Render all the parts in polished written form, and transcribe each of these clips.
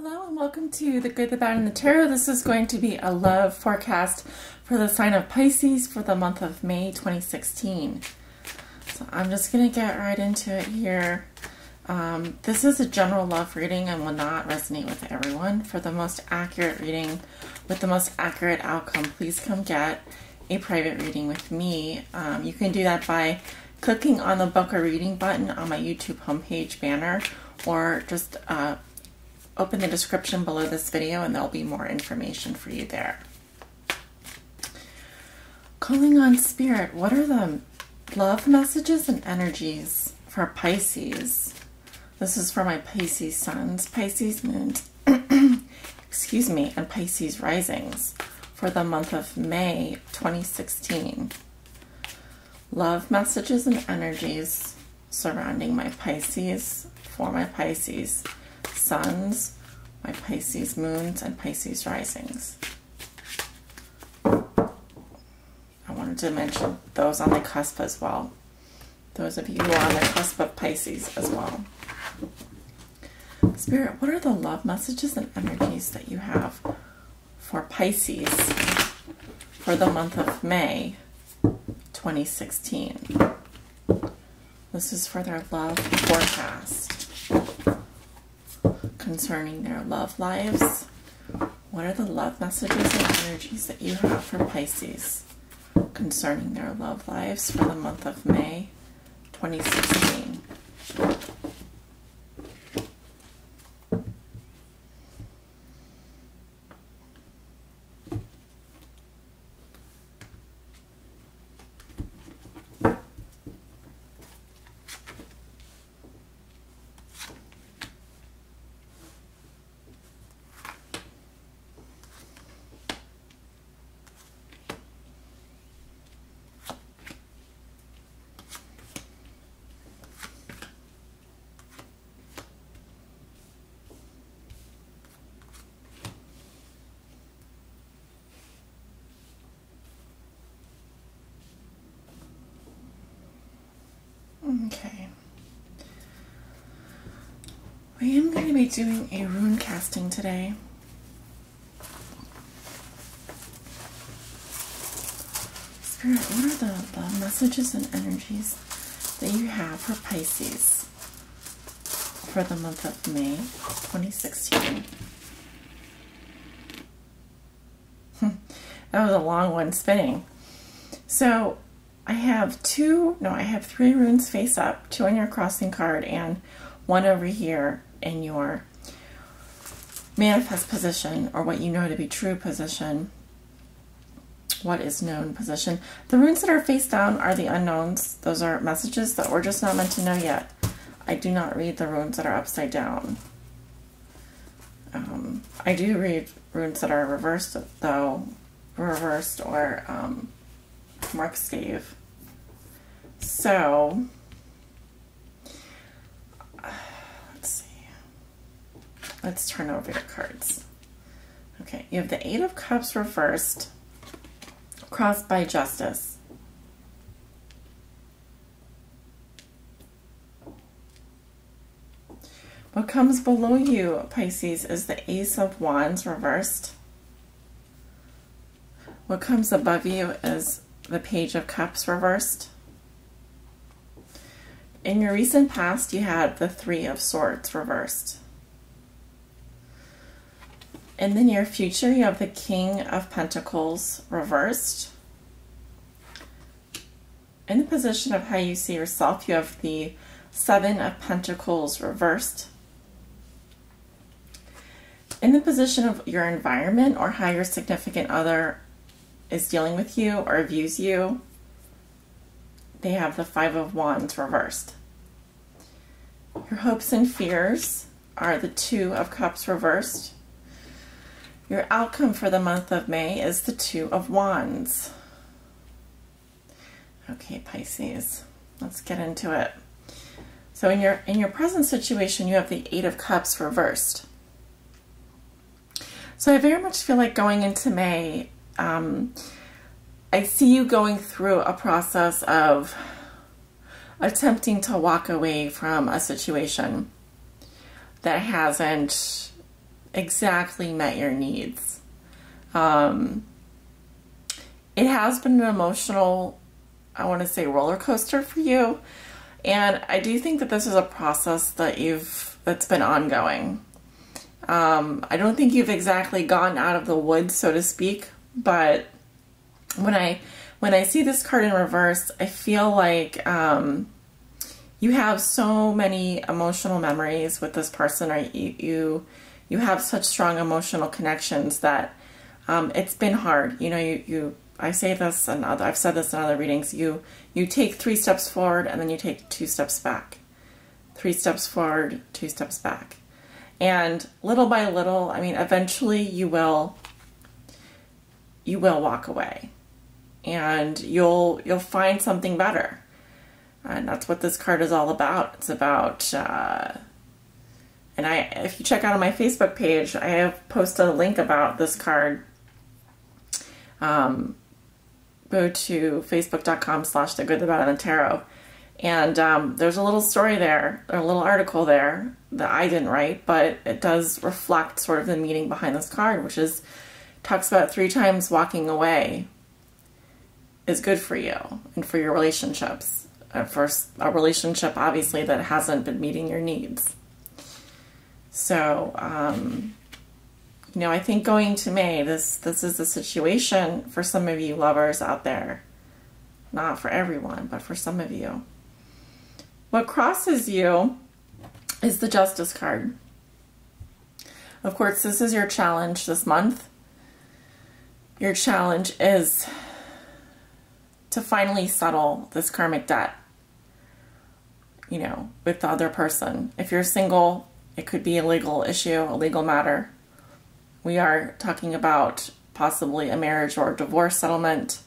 Hello and welcome to The Good, the Bad, and the Tarot. This is going to be a love forecast for the sign of Pisces for the month of May 2016. So I'm just going to get right into it here. This is a general love reading and will not resonate with everyone. For the most accurate reading with the most accurate outcome, please come get a private reading with me. You can do that by clicking on the book a reading button on my YouTube homepage banner, or just open the description below this video and there'll be more information for you there. Calling on Spirit, what are the love messages and energies for Pisces? This is for my Pisces suns, Pisces moons, excuse me, and Pisces risings for the month of May 2016. Love messages and energies surrounding my Pisces, for my Pisces suns, my Pisces moons, and Pisces risings. I wanted to mention those on the cusp as well. Those of you who are on the cusp of Pisces as well. Spirit, what are the love messages and energies that you have for Pisces for the month of May 2016? This is for their love forecast. Concerning their love lives, what are the love messages and energies that you have for Pisces concerning their love lives for the month of May 2016? Okay. I am going to be doing a rune casting today. Spirit, what are the love messages and energies that you have for Pisces for the month of May 2016? That was a long one spinning. So I have three runes face up, two on your crossing card and one over here in your manifest position, or what you know to be true position, what is known position. The runes that are face down are the unknowns. Those are messages that we're just not meant to know yet. I do not read the runes that are upside down. I do read runes that are reversed, though, reversed or mark stave. So let's see. Let's turn over your cards. Okay, you have the Eight of Cups reversed, crossed by Justice. What comes below you, Pisces, is the Ace of Wands reversed. What comes above you is the Page of Cups reversed. In your recent past, you had the Three of Swords reversed. In the near future, you have the King of Pentacles reversed. In the position of how you see yourself, you have the Seven of Pentacles reversed. In the position of your environment, or how your significant other is dealing with you or views you, they have the Five of Wands reversed. Your hopes and fears are the Two of Cups reversed. Your outcome for the month of May is the Two of Wands. Okay, Pisces, let's get into it. So in your present situation, you have the Eight of Cups reversed. So I very much feel like going into May, I see you going through a process of attempting to walk away from a situation that hasn't exactly met your needs. It has been an emotional, I want to say, roller coaster for you. And I do think that this is a process that's been ongoing. I don't think you've exactly gotten out of the woods, so to speak, but when I see this card in reverse, I feel like you have so many emotional memories with this person, or you have such strong emotional connections that it's been hard. You know, I say this, and I've said this in other readings. You take 3 steps forward, and then you take 2 steps back. 3 steps forward, 2 steps back. And little by little, I mean, eventually you will walk away, and you'll find something better. And that's what this card is all about. It's about, if you check out on my Facebook page, I have posted a link about this card. Go to facebook.com/the good, the bad, and the tarot. And there's a little story there, or a little article there that I didn't write, but it does reflect sort of the meaning behind this card, which is, talks about 3 times walking away is good for you and for your relationships. For a relationship, obviously, that hasn't been meeting your needs. So, you know, I think going to May, this is a situation for some of you lovers out there. Not for everyone, but for some of you. What crosses you is the Justice card. Of course, this is your challenge this month. Your challenge is to finally settle this karmic debt, you know, with the other person. If you're single, it could be a legal issue, a legal matter. We are talking about possibly a marriage or a divorce settlement.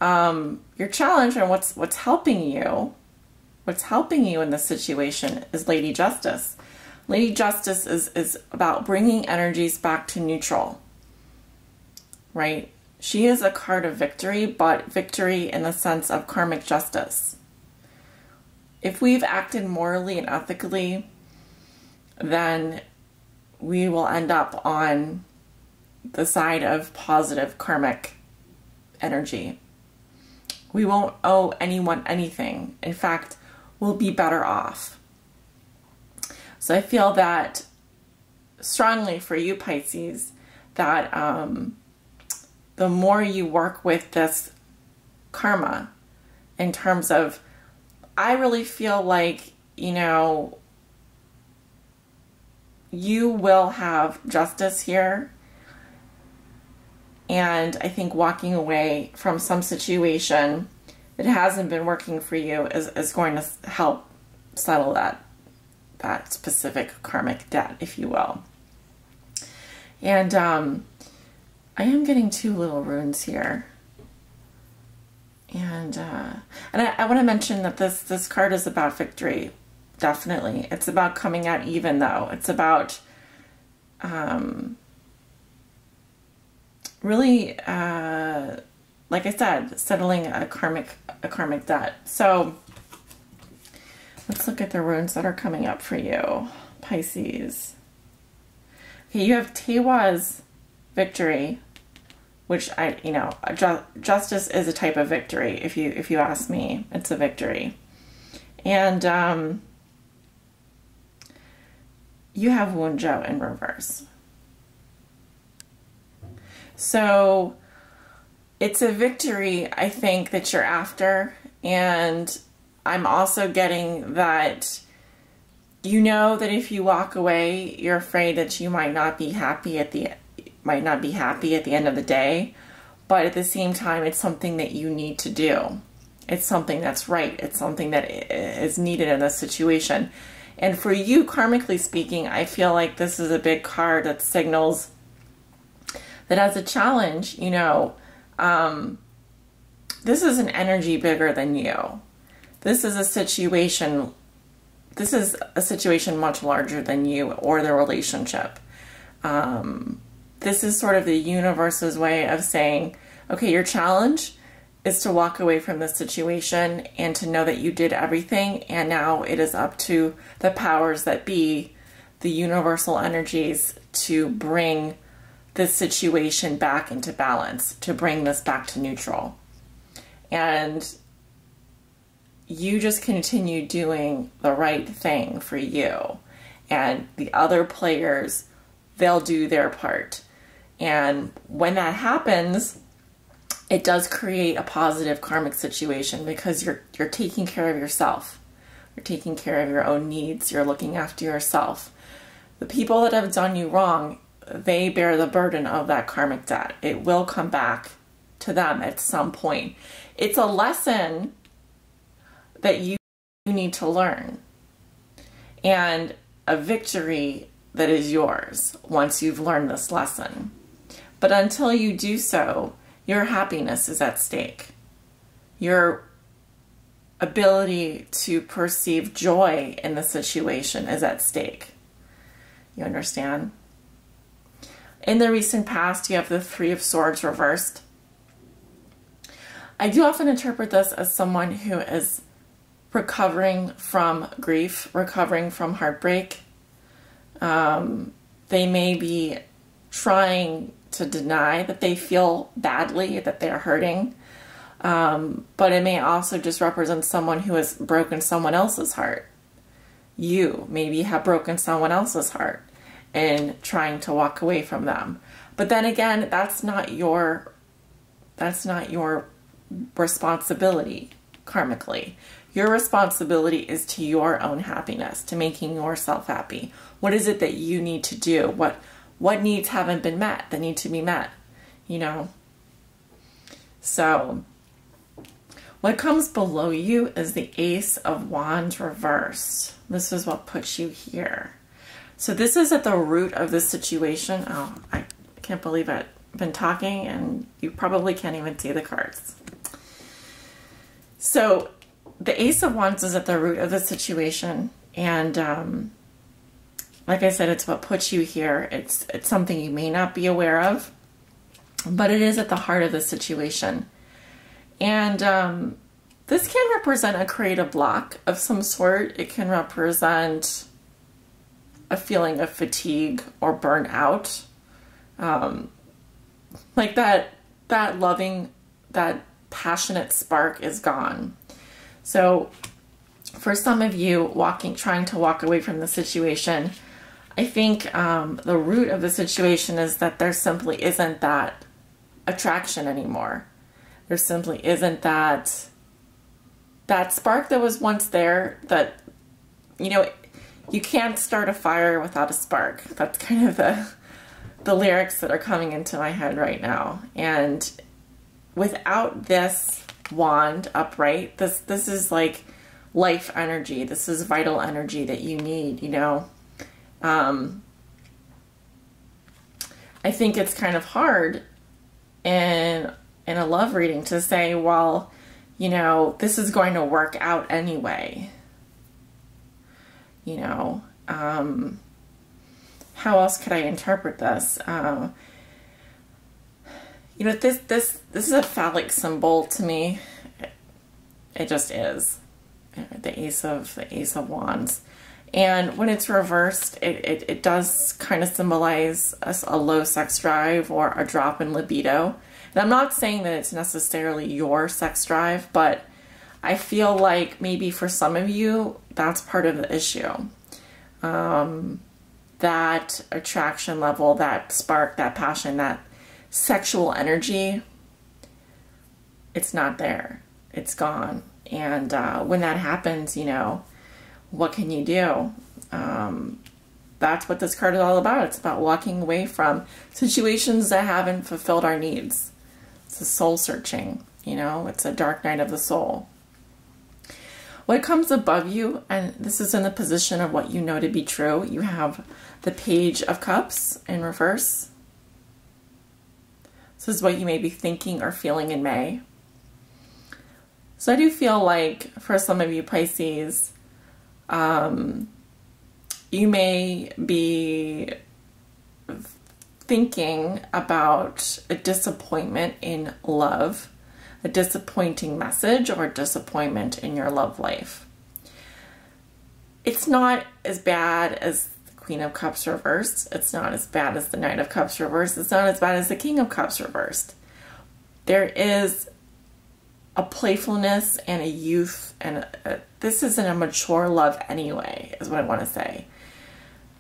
Your challenge and what's helping you in this situation is Lady Justice. Lady Justice is about bringing energies back to neutral, right? She is a card of victory, but victory in the sense of karmic justice. If we've acted morally and ethically, then we will end up on the side of positive karmic energy. We won't owe anyone anything. In fact, we'll be better off. So I feel that strongly for you, Pisces, that the more you work with this karma, in terms of, I really feel like, you know, you will have justice here. And I think walking away from some situation that hasn't been working for you is going to help settle that specific karmic debt, if you will. And I am getting 2 little runes here. And I want to mention that this card is about victory. Definitely. It's about coming out even, though. It's about really, like I said, settling a karmic debt. So let's look at the runes that are coming up for you, Pisces. Okay, you have Tewa's victory, which justice is a type of victory. If you ask me, it's a victory. And you have Wunjo in reverse. So it's a victory, I think, that you're after. And I'm also getting that you know that if you walk away, you're afraid that you might not be happy at the end of the day. But at the same time, it's something that you need to do. It's something that's right. It's something that is needed in this situation. And for you, karmically speaking, I feel like this is a big card that signals that as a challenge, you know, this is an energy bigger than you. This is a situation much larger than you or the relationship. This is sort of the universe's way of saying, okay, your challenge is to walk away from this situation and to know that you did everything, and now it is up to the powers that be, the universal energies, to bring this situation back into balance, to bring this back to neutral. And you just continue doing the right thing for you. And the other players, they'll do their part. And when that happens, it does create a positive karmic situation because you're taking care of yourself. You're taking care of your own needs. You're looking after yourself. The people that have done you wrong, they bear the burden of that karmic debt. It will come back to them at some point. It's a lesson that you need to learn, and a victory that is yours once you've learned this lesson. But until you do so, your happiness is at stake. Your ability to perceive joy in the situation is at stake. You understand? In the recent past, you have the Three of Swords reversed. I do often interpret this as someone who is recovering from grief, recovering from heartbreak. They may be trying to deny that they feel badly, that they're hurting. But it may also just represent someone who has broken someone else's heart. You maybe have broken someone else's heart and trying to walk away from them. But then again, that's not your responsibility karmically. Your responsibility is to your own happiness, to making yourself happy. What is it that you need to do? What needs haven't been met that need to be met, you know? So what comes below you is the Ace of Wands reversed. This is what puts you here. So this is at the root of the situation. Oh, I can't believe I've been talking and you probably can't even see the cards. So the Ace of Wands is at the root of the situation, and like I said, it's what puts you here. It's something you may not be aware of, but it is at the heart of the situation. And this can represent a creative block of some sort. It can represent a feeling of fatigue or burnout. Like that loving, that passionate spark is gone. So for some of you trying to walk away from the situation, I think the root of the situation is that there simply isn't that attraction anymore. There simply isn't that spark that was once there. That, you know, you can't start a fire without a spark. That's kind of the lyrics that are coming into my head right now. And without this wand upright, this is like life energy. This is vital energy that you need, you know. I think it's kind of hard in a love reading to say, well, you know, this is going to work out anyway. You know, how else could I interpret this? You know, this is a phallic symbol to me. It just is. The Ace of Wands. And when it's reversed, it does kind of symbolize a low sex drive or a drop in libido. And I'm not saying that it's necessarily your sex drive, but I feel like maybe for some of you, that's part of the issue. That attraction level, that spark, that passion, that sexual energy, it's not there. It's gone. And when that happens, you know, what can you do? That's what this card is all about. It's about walking away from situations that haven't fulfilled our needs. It's a soul searching, you know, it's a dark night of the soul. What comes above you, and this is in the position of what you know to be true, you have the Page of Cups in reverse. This is what you may be thinking or feeling in May. So I do feel like for some of you Pisces, you may be thinking about a disappointment in love, a disappointing message, or a disappointment in your love life. It's not as bad as Queen of Cups reversed. It's not as bad as the Knight of Cups reversed. It's not as bad as the King of Cups reversed. There is a playfulness and a youth, and this isn't a mature love anyway, is what I want to say.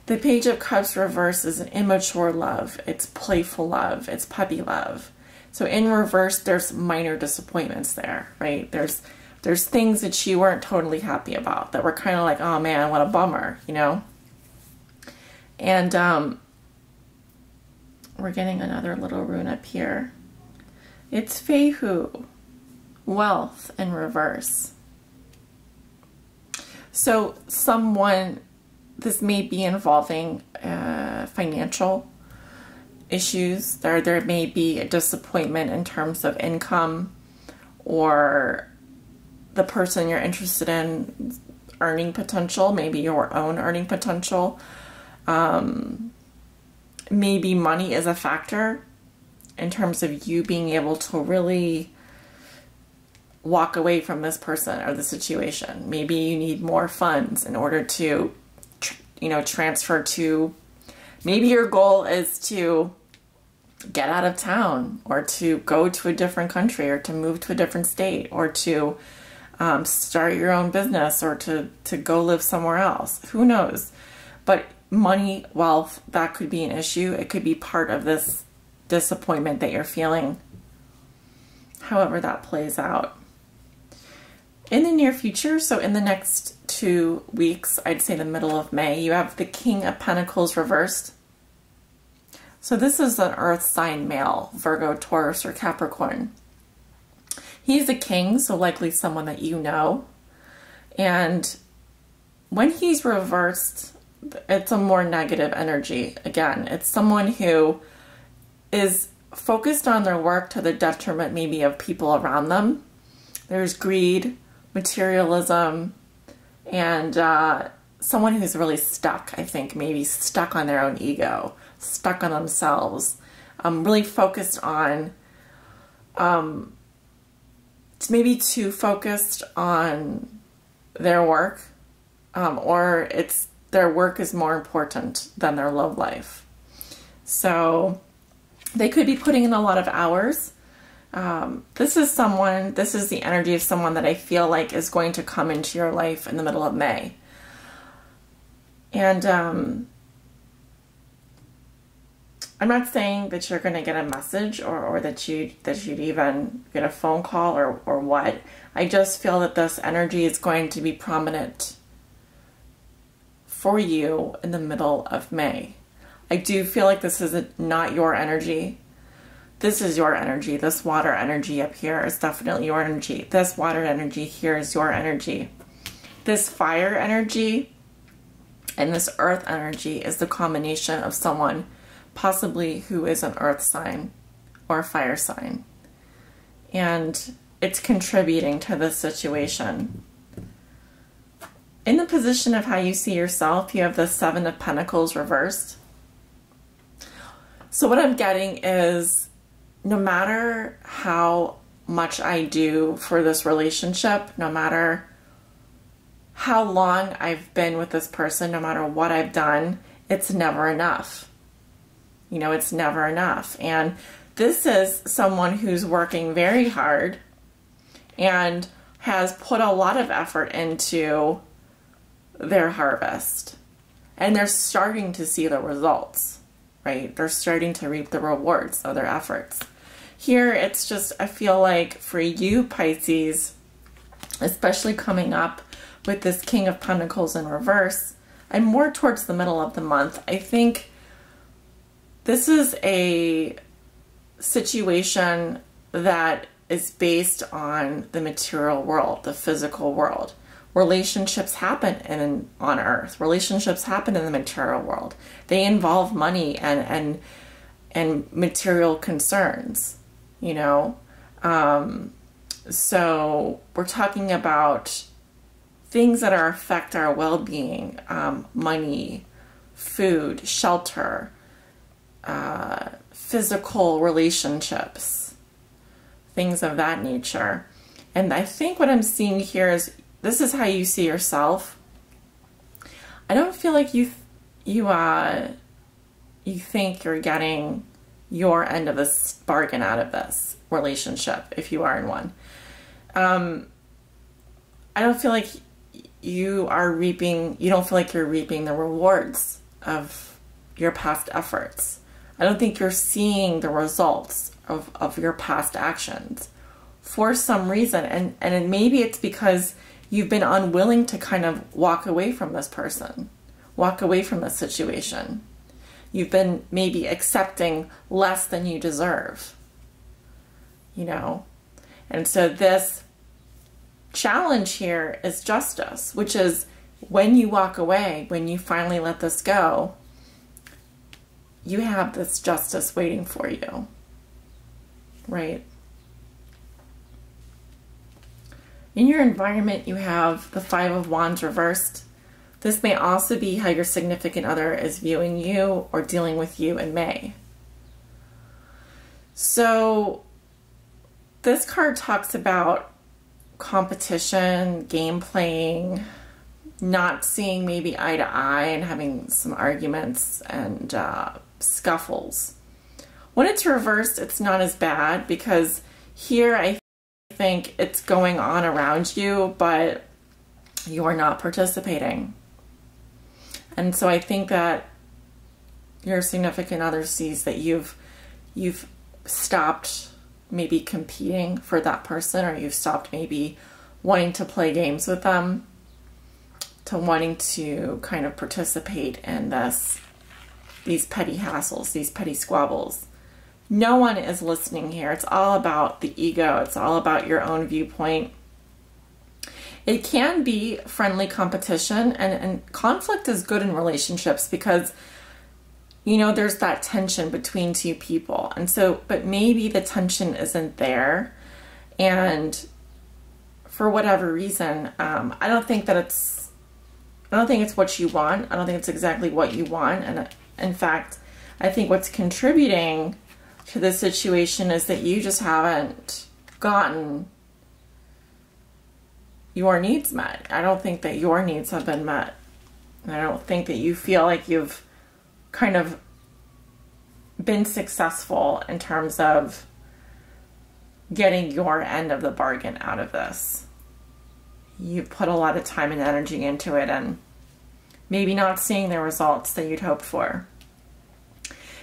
The Page of Cups reverse is an immature love. It's playful love. It's puppy love. So in reverse, there's minor disappointments there, right? There's things that you weren't totally happy about that were kind of like, oh man, what a bummer, you know? And we're getting another little rune up here. It's Fehu, wealth in reverse. So this may be involving financial issues. There may be a disappointment in terms of income, or the person you're interested in earning potential, maybe your own earning potential. Maybe money is a factor in terms of you being able to really walk away from this person or the situation. Maybe you need more funds in order to, transfer to, maybe your goal is to get out of town, or to go to a different country, or to move to a different state, or to start your own business, or to go live somewhere else. Who knows? But money, wealth, that could be an issue. It could be part of this disappointment that you're feeling. However that plays out. In the near future, so in the next 2 weeks, I'd say the middle of May, you have the King of Pentacles reversed. So this is an earth sign male, Virgo, Taurus, or Capricorn. He's a king, so likely someone that you know. And when he's reversed, it's a more negative energy. Again, it's someone who is focused on their work to the detriment maybe of people around them. There's greed, materialism, and someone who's really stuck, I think, maybe stuck on their own ego, stuck on themselves, really focused on, maybe too focused on their work, or their work is more important than their love life. So they could be putting in a lot of hours. This is the energy of someone that I feel like is going to come into your life in the middle of May. And I'm not saying that you're going to get a message, or that you'd even get a phone call or what. I just feel that this energy is going to be prominent for you in the middle of May. I do feel like this is not your energy. This is your energy. This water energy up here is definitely your energy. This water energy here is your energy. This fire energy and this earth energy is the combination of someone possibly who is an earth sign or a fire sign. And it's contributing to this situation. In the position of how you see yourself, you have the Seven of Pentacles reversed. So what I'm getting is, no matter how much I do for this relationship, no matter how long I've been with this person, no matter what I've done, it's never enough. It's never enough. And this is someone who's working very hard and has put a lot of effort into their harvest. And they're starting to see the results, right? They're starting to reap the rewards of their efforts. Here, it's just, I feel like for you, Pisces, especially coming up with this King of Pentacles in reverse, and more towards the middle of the month, I think this is a situation that is based on the material world, the physical world. Relationships happen on Earth. Relationships happen in the material world. They involve money and material concerns, So we're talking about things that affect our well-being, money, food, shelter, physical relationships, things of that nature. And I think what I'm seeing here is, this is how you see yourself. I don't feel like you think you're getting your end of this bargain out of this relationship, if you are in one. I don't feel like you don't feel like you're reaping the rewards of your past efforts. I don't think you're seeing the results of your past actions for some reason. And maybe it's because you've been unwilling to kind of walk away from this person, walk away from this situation. You've been maybe accepting less than you deserve, you know? And so this challenge here is justice, which is when you walk away, when you finally let this go, you have this justice waiting for you, right? In your environment, you have the Five of Wands reversed. This may also be how your significant other is viewing you or dealing with you in May. So this card talks about competition, game playing, not seeing maybe eye to eye and having some arguments and scuffles. When it's reversed, it's not as bad because here I think it's going on around you, but you are not participating. And so I think that your significant other sees that you've stopped maybe competing for that person, or you've stopped maybe wanting to play games with them, to wanting to kind of participate in these petty hassles, these petty squabbles. No one is listening here. It's all about the ego. It's all about your own viewpoint. It can be friendly competition, and conflict is good in relationships because, you know, there's that tension between two people. And so, but maybe the tension isn't there. And for whatever reason, I don't think it's what you want. I don't think it's exactly what you want. And in fact, I think what's contributing to this situation is that you just haven't gotten your needs met. I don't think that your needs have been met. And I don't think that you feel like you've kind of been successful in terms of getting your end of the bargain out of this. You put a lot of time and energy into it and maybe not seeing the results that you'd hoped for.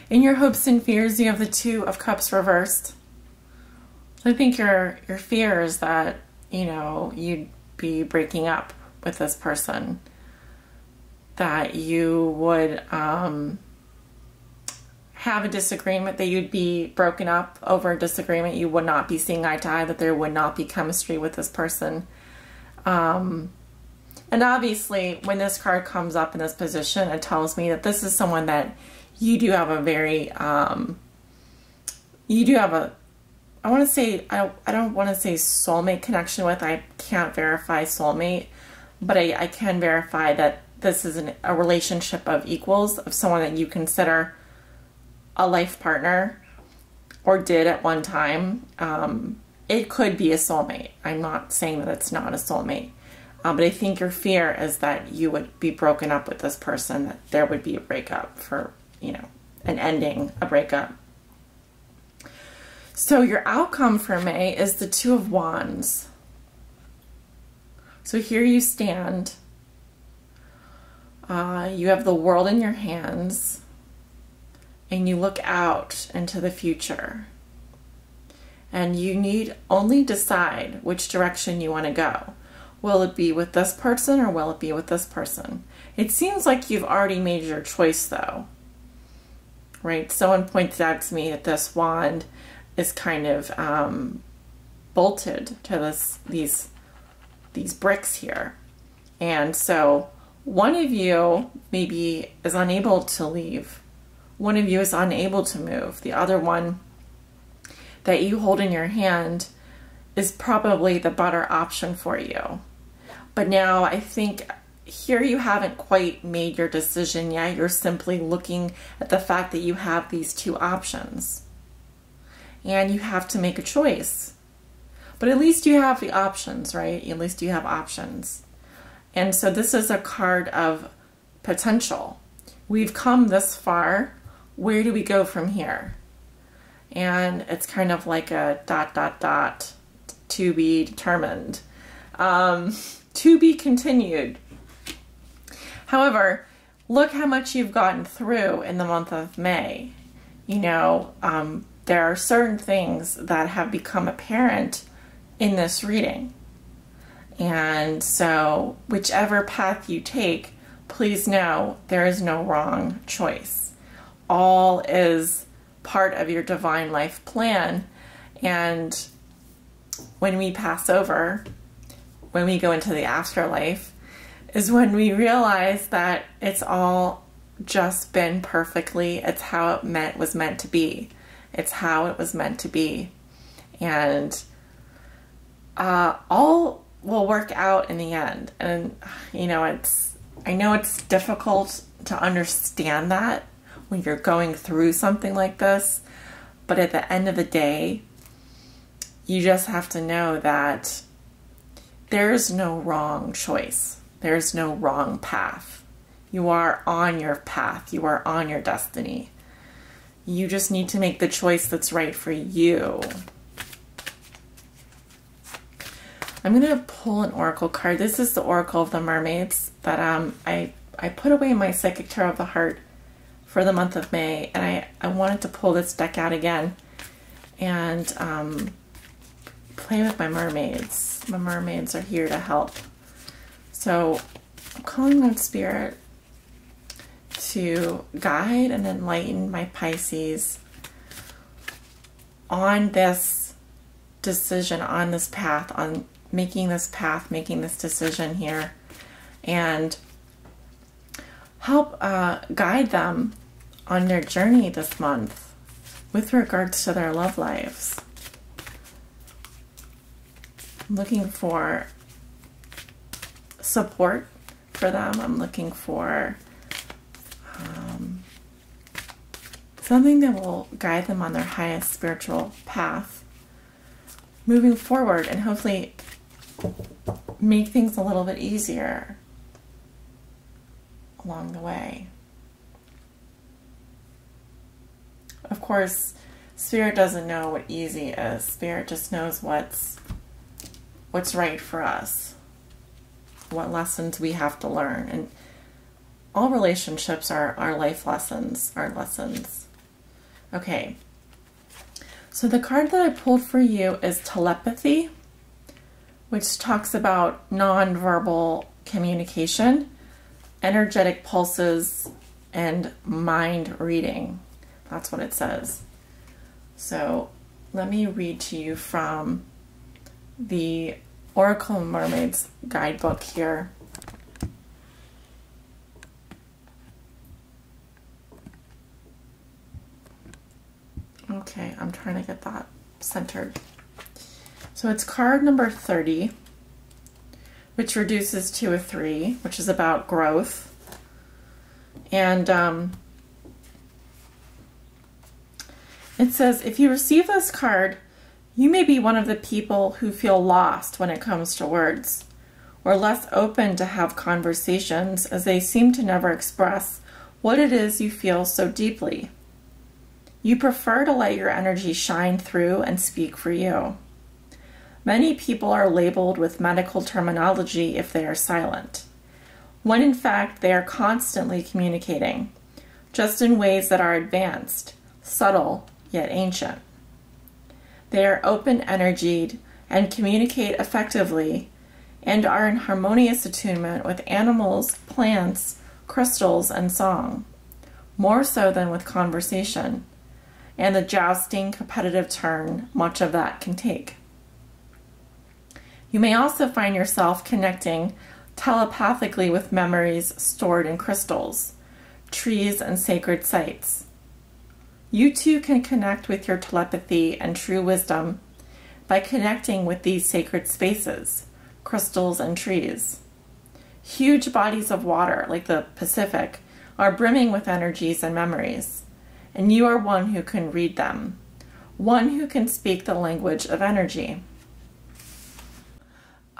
In your hopes and fears, you have the Two of Cups reversed. I think your fear is that, you know, you'd be breaking up with this person, that you would have a disagreement, that you'd be broken up over a disagreement, you would not be seeing eye to eye, that there would not be chemistry with this person. And obviously, when this card comes up in this position, it tells me that this is someone that you do have a very, I want to say, I don't want to say soulmate connection with. I can't verify soulmate, but I can verify that this is a relationship of equals, of someone that you consider a life partner or did at one time. It could be a soulmate. I'm not saying that it's not a soulmate, but I think your fear is that you would be broken up with this person, that there would be a breakup for, you know, an ending, a breakup. So your outcome for May is the Two of Wands. So here you stand. You have the world in your hands, and you look out into the future. And you need only decide which direction you want to go. Will it be with this person or will it be with this person? It seems like you've already made your choice though, right? Someone pointed out to me that this wand is kind of bolted to these bricks here. And so one of you maybe is unable to leave. One of you is unable to move. The other one that you hold in your hand is probably the better option for you. But now I think here you haven't quite made your decision yet. You're simply looking at the fact that you have these two options. And you have to make a choice. But at least you have the options, right? At least you have options. And so this is a card of potential. we've come this far. Where do we go from here? And it's kind of like a ... to be determined. To be continued. However, look how much you've gotten through in the month of May. You know, there are certain things that have become apparent in this reading. And so whichever path you take, please know there is no wrong choice. All is part of your divine life plan. And when we pass over, when we go into the afterlife, is when we realize that it's all just been perfectly, it's how it was meant to be. It's how it was meant to be. And all will work out in the end. And, you know, I know it's difficult to understand that when you're going through something like this, but at the end of the day, you just have to know that there's no wrong choice. There's no wrong path. You are on your path. You are on your destiny. You just need to make the choice that's right for you. I'm going to pull an oracle card. This is the Oracle of the Mermaids that I put away in my Psychic Tarot of the Heart for the month of May, and I wanted to pull this deck out again and play with my mermaids. My mermaids are here to help. So I'm calling on Spirit to guide and enlighten my Pisces on this decision, on this path, on making this path, making this decision here, and help guide them on their journey this month with regards to their love lives. I'm looking for support for them. I'm looking for something that will guide them on their highest spiritual path moving forward, and hopefully make things a little bit easier along the way. Of course, Spirit doesn't know what easy is. Spirit just knows what's right for us, what lessons we have to learn. And all relationships are life lessons, are lessons. Okay, so the card that I pulled for you is Telepathy, which talks about nonverbal communication, energetic pulses, and mind reading. That's what it says. So let me read to you from the Oracle Mermaids guidebook here. Okay, I'm trying to get that centered. So it's card number 30, which reduces to a 3, which is about growth. And it says, if you receive this card, you may be one of the people who feel lost when it comes to words, or less open to have conversations as they seem to never express what it is you feel so deeply. You prefer to let your energy shine through and speak for you. Many people are labeled with medical terminology if they are silent, when in fact they are constantly communicating, just in ways that are advanced, subtle, yet ancient. They are open-energied and communicate effectively and are in harmonious attunement with animals, plants, crystals, and song, more so than with conversation, and the jousting, competitive turn much of that can take. You may also find yourself connecting telepathically with memories stored in crystals, trees, and sacred sites. You too can connect with your telepathy and true wisdom by connecting with these sacred spaces, crystals, and trees. Huge bodies of water, like the Pacific, are brimming with energies and memories, and you are one who can read them, one who can speak the language of energy.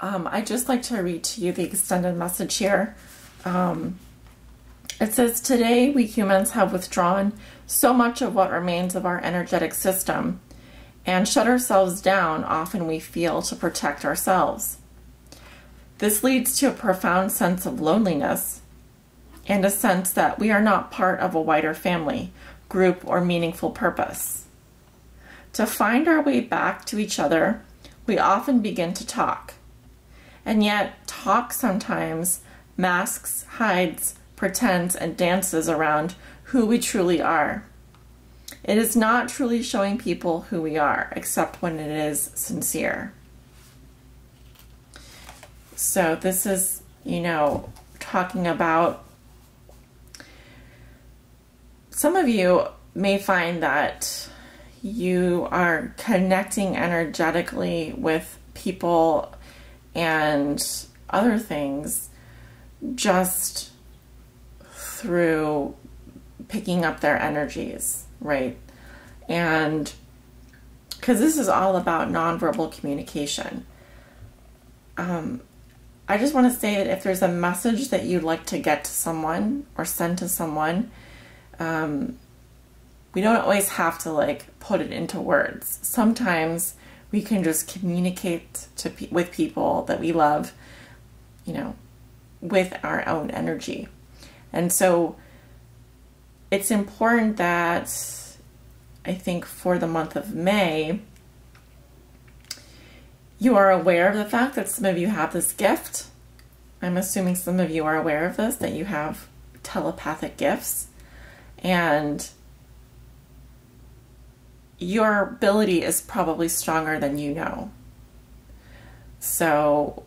I'd just like to read to you the extended message here. It says, today we humans have withdrawn so much of what remains of our energetic system and shut ourselves down, often we feel, to protect ourselves. This leads to a profound sense of loneliness and a sense that we are not part of a wider family, group, or meaningful purpose. To find our way back to each other, we often begin to talk. And yet, talk sometimes masks, hides, pretends, and dances around who we truly are. It is not truly showing people who we are, except when it is sincere. So this is, talking about, some of you may find that you are connecting energetically with people and other things just through picking up their energies, right? And because this is all about nonverbal communication. I just want to say that if there's a message that you'd like to get to someone or send to someone, we don't always have to put it into words. Sometimes we can just communicate with people that we love, with our own energy. And so it's important that, I think, for the month of May, you are aware of the fact that some of you have this gift. I'm assuming some of you are aware of this, that you have telepathic gifts. And your ability is probably stronger than you know. So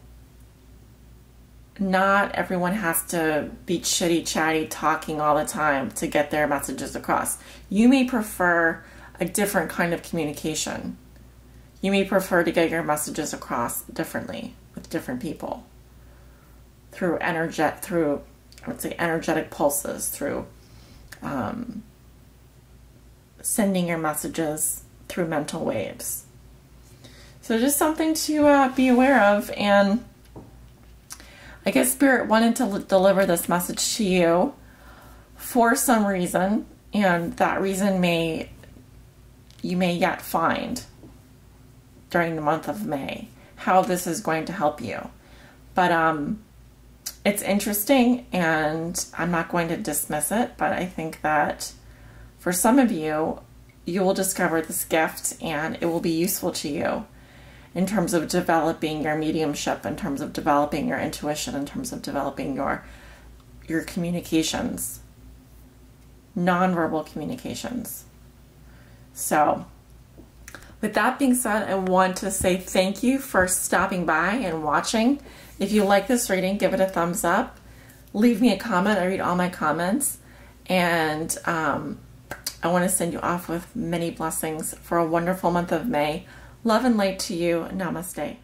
not everyone has to be chitty chatty talking all the time to get their messages across. You may prefer a different kind of communication. You may prefer to get your messages across differently with different people through energetic pulses, through sending your messages through mental waves. So just something to be aware of. And I guess Spirit wanted to deliver this message to you for some reason, and that reason you may yet find during the month of May how this is going to help you. But it's interesting, and I'm not going to dismiss it, but I think that for some of you, you will discover this gift and it will be useful to you in terms of developing your mediumship, in terms of developing your intuition, in terms of developing your communications, nonverbal communications. So with that being said, I want to say thank you for stopping by and watching. If you like this reading, give it a thumbs up. Leave me a comment. I read all my comments. And I want to send you off with many blessings for a wonderful month of May. Love and light to you. Namaste.